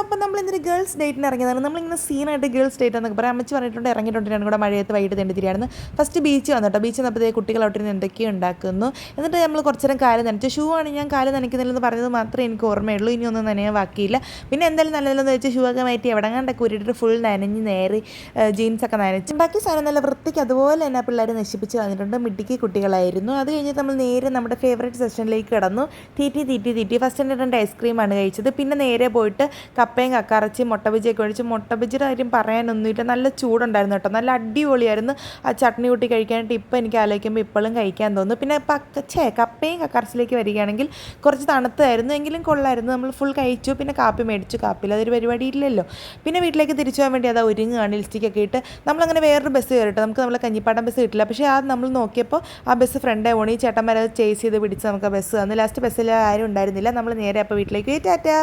അപ്പം നമ്മൾ ഇന്നൊരു ഗേൾസ് ഡേറ്റിന് ഇറങ്ങിയതാണ്. നമ്മളിങ്ങനെ സീനായിട്ട് ഗേൾസ് ഡേറ്റ് എന്നൊക്കെ പറയാം. അമ്മച്ചി പറഞ്ഞിട്ടുണ്ട് ഇറങ്ങിയിട്ടുണ്ട്. ഞാൻ കൂടെ മഴയത്ത് വൈകിട്ട് തെണ്ടിത്തിരിയായിരുന്നു. ഫസ്റ്റ് ബീച്ച് വന്നു കേട്ടോ. ബീച്ച് വന്നപ്പോഴത്തേക്ക് കുട്ടികൾ അവിടെ നിന്ന് എന്തൊക്കെയോ ഉണ്ടാക്കുന്നു. എന്നിട്ട് നമ്മൾ കുറച്ച് നേരം കാല് നനച്ചു. ഷൂ ആണ് ഞാൻ കാല് നനയ്ക്കുന്നില്ലെന്ന് പറഞ്ഞത് മാത്രമേ എനിക്ക് ഓർമ്മയുള്ളൂ. ഇനി ഒന്നും നനയാൻ ബാക്കിയില്ല. പിന്നെ എന്തായാലും നല്ലതെന്ന് വെച്ചാൽ ഷൂ ഒക്കെ മാറ്റി എവിടെ കണ്ടൊക്കെ ഉരുട്ടിട്ട് ഫുൾ നനഞ്ഞ് നേരെ ജീൻസൊക്കെ നനച്ച് ഉണ്ടാക്കി സാധനം നല്ല വൃത്തിക്ക് അതുപോലെ തന്നെ പിള്ളേർ നശിപ്പിച്ച് വന്നിട്ടുണ്ട്. മിടുക്കി കുട്ടികളായിരുന്നു. അത് കഴിഞ്ഞ് നമ്മൾ നേരെ നമ്മുടെ ഫേവറേറ്റ് സെക്ഷനിലേക്ക് കിടന്നു. തീറ്റി ഫസ്റ്റ് രണ്ട് ഐസ്ക്രീമാണ് കഴിച്ചത്. പിന്നെ നേരെ പോയിട്ട് കപ്പയും കക്കറച്ചി മുട്ട ബജിയൊക്കെ ഒഴിച്ച് മുട്ട ബജിയുടെ കാര്യം പറയാനൊന്നുമില്ല. നല്ല ചൂടുണ്ടായിരുന്നു കേട്ടോ. നല്ല അടിപൊളിയായിരുന്നു. ആ ചട്നി കൂട്ടി കഴിക്കാനായിട്ട് ഇപ്പോൾ എനിക്ക് ആലോചിക്കുമ്പോൾ ഇപ്പോഴും കഴിക്കാൻ തോന്നുന്നു. പിന്നെ കപ്പയും കക്കറച്ചിലേക്ക് വരികയാണെങ്കിൽ കുറച്ച് തണുത്തായിരുന്നു എങ്കിലും കൊള്ളായിരുന്നു. നമ്മൾ ഫുൾ കഴിച്ചു. പിന്നെ കാപ്പി മേടിച്ചു. കാപ്പിയിൽ അതൊരു പരിപാടി ഇല്ലല്ലോ. പിന്നെ വീട്ടിലേക്ക് തിരിച്ചു പോകാൻ വേണ്ടി അത് ഒരുങ്ങുകയാണ്. ലിപ്സ്റ്റിക്കൊക്കെ ഇട്ട് നമ്മളങ്ങനെ വേറൊരു ബസ് കയറിയിട്ട് നമുക്ക് നമ്മളെ കഞ്ഞിപ്പാടം ബസ് കിട്ടില്ല. പക്ഷേ അത് നമ്മൾ നോക്കിയപ്പോൾ ആ ബസ് ഫ്രണ്ടേ ഓണി ചേട്ടന്മാരെ ചേസ് ചെയ്ത് പിടിച്ച് നമുക്ക് ബസ് തന്നു. ലാസ്റ്റ് ബസ്സിൽ ആരും ഉണ്ടായിരുന്നില്ല. നമ്മൾ നേരെ അപ്പോൾ വീട്ടിലേക്ക് ടാറ്റാ.